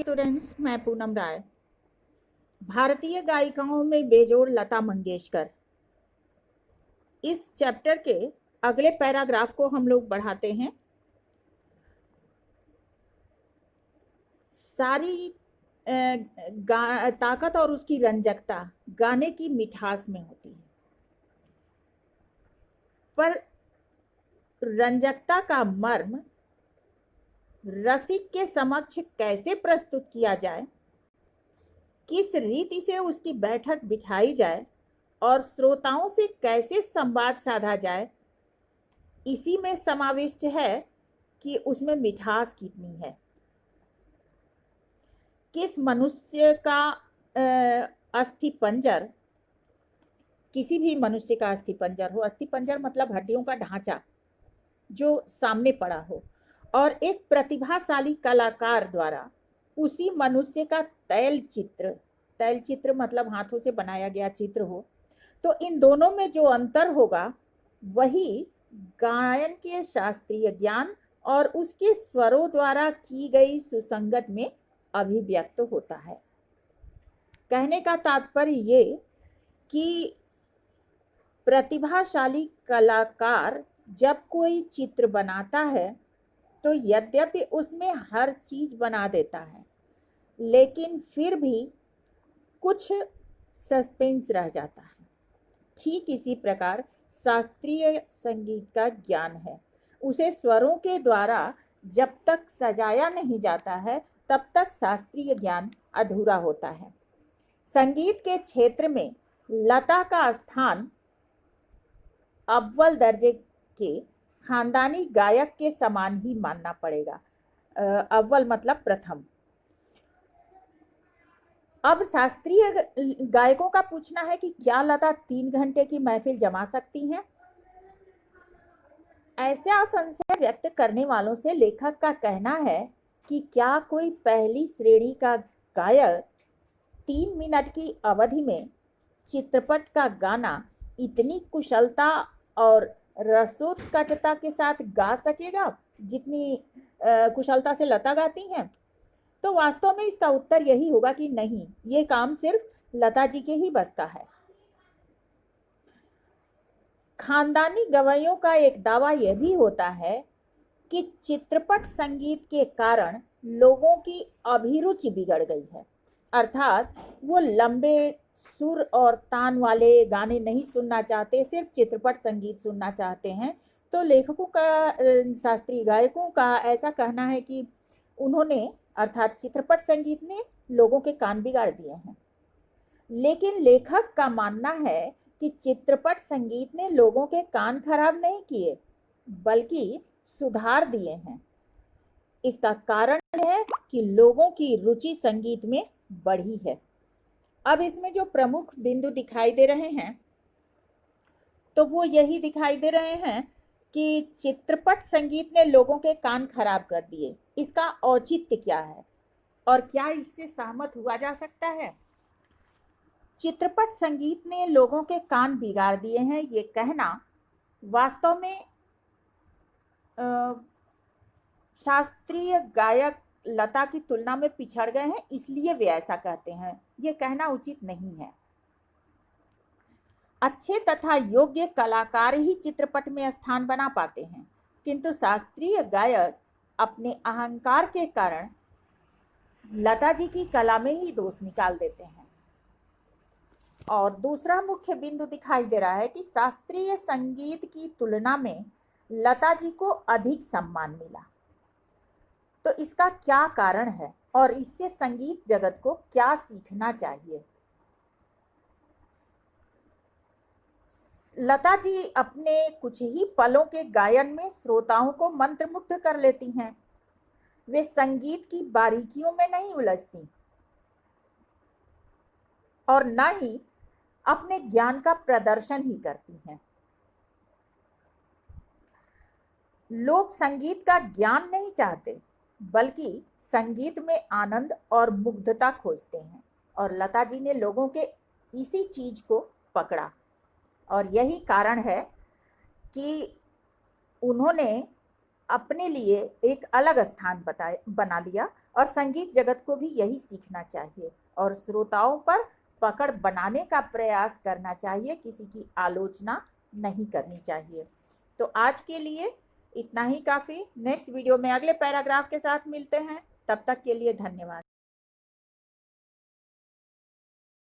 Students, मैं पूनम राय। भारतीय गायिकाओं में बेजोड़ लता मंगेशकर। इस चैप्टर के अगले पैराग्राफ को हम लोग बढ़ाते हैं। सारी ताकत और उसकी रंजकता गाने की मिठास में होती है, पर रंजकता का मर्म रसिक के समक्ष कैसे प्रस्तुत किया जाए, किस रीति से उसकी बैठक बिठाई जाए और श्रोताओं से कैसे संवाद साधा जाए, इसी में समाविष्ट है कि उसमें मिठास कितनी है। किस मनुष्य का अस्थिपंजर, किसी भी मनुष्य का अस्थिपंजर हो, अस्थिपंजर मतलब हड्डियों का ढांचा जो सामने पड़ा हो, और एक प्रतिभाशाली कलाकार द्वारा उसी मनुष्य का तैल चित्र मतलब हाथों से बनाया गया चित्र हो, तो इन दोनों में जो अंतर होगा वही गायन के शास्त्रीय ज्ञान और उसके स्वरों द्वारा की गई सुसंगत में अभिव्यक्त होता है। कहने का तात्पर्य ये कि प्रतिभाशाली कलाकार जब कोई चित्र बनाता है तो यद्यपि उसमें हर चीज बना देता है, लेकिन फिर भी कुछ सस्पेंस रह जाता है। ठीक इसी प्रकार शास्त्रीय संगीत का ज्ञान है, उसे स्वरों के द्वारा जब तक सजाया नहीं जाता है तब तक शास्त्रीय ज्ञान अधूरा होता है। संगीत के क्षेत्र में लता का स्थान अव्वल दर्जे के खानदानी गायक के समान ही मानना पड़ेगा। अव्वल मतलब प्रथम। अब शास्त्रीय गायकों का पूछना है कि क्या लता 3 घंटे की महफिल जमा सकती हैं? ऐसा संशय व्यक्त करने वालों से लेखक का कहना है कि क्या कोई पहली श्रेणी का गायक 3 मिनट की अवधि में चित्रपट का गाना इतनी कुशलता और रसोत्कटता के साथ गा सकेगा जितनी कुशलता से लता गाती हैं? तो वास्तव में इसका उत्तर यही होगा कि नहीं, ये काम सिर्फ लता जी के ही बस का है। खानदानी गवाइयों का एक दावा यह भी होता है कि चित्रपट संगीत के कारण लोगों की अभिरुचि बिगड़ गई है, अर्थात वो लंबे सुर और तान वाले गाने नहीं सुनना चाहते, सिर्फ चित्रपट संगीत सुनना चाहते हैं। तो लेखकों का, शास्त्रीय गायकों का ऐसा कहना है कि उन्होंने, अर्थात चित्रपट संगीत ने लोगों के कान बिगाड़ दिए हैं। लेकिन लेखक का मानना है कि चित्रपट संगीत ने लोगों के कान खराब नहीं किए बल्कि सुधार दिए हैं। इसका कारण है कि लोगों की रुचि संगीत में बढ़ी है। अब इसमें जो प्रमुख बिंदु दिखाई दे रहे हैं तो वो यही दिखाई दे रहे हैं कि चित्रपट संगीत ने लोगों के कान खराब कर दिए। इसका औचित्य क्या है और क्या इससे सहमत हुआ जा सकता है? चित्रपट संगीत ने लोगों के कान बिगाड़ दिए हैं, ये कहना वास्तव में शास्त्रीय गायक लता की तुलना में पिछड़ गए हैं, इसलिए वे ऐसा कहते हैं। ये कहना उचित नहीं है। अच्छे तथा योग्य कलाकार ही चित्रपट में स्थान बना पाते हैं, किंतु शास्त्रीय गायक अपने अहंकार के कारण लता जी की कला में ही दोष निकाल देते हैं। और दूसरा मुख्य बिंदु दिखाई दे रहा है कि शास्त्रीय संगीत की तुलना में लता जी को अधिक सम्मान मिला। तो इसका क्या कारण है और इससे संगीत जगत को क्या सीखना चाहिए? लता जी अपने कुछ ही पलों के गायन में श्रोताओं को मंत्रमुग्ध कर लेती हैं। वे संगीत की बारीकियों में नहीं उलझती और न ही अपने ज्ञान का प्रदर्शन ही करती हैं। लोग संगीत का ज्ञान नहीं चाहते बल्कि संगीत में आनंद और मुग्धता खोजते हैं, और लता जी ने लोगों के इसी चीज को पकड़ा और यही कारण है कि उन्होंने अपने लिए एक अलग स्थान बना लिया और संगीत जगत को भी यही सीखना चाहिए और श्रोताओं पर पकड़ बनाने का प्रयास करना चाहिए, किसी की आलोचना नहीं करनी चाहिए। तो आज के लिए इतना ही काफ़ी। नेक्स्ट वीडियो में अगले पैराग्राफ के साथ मिलते हैं। तब तक के लिए धन्यवाद।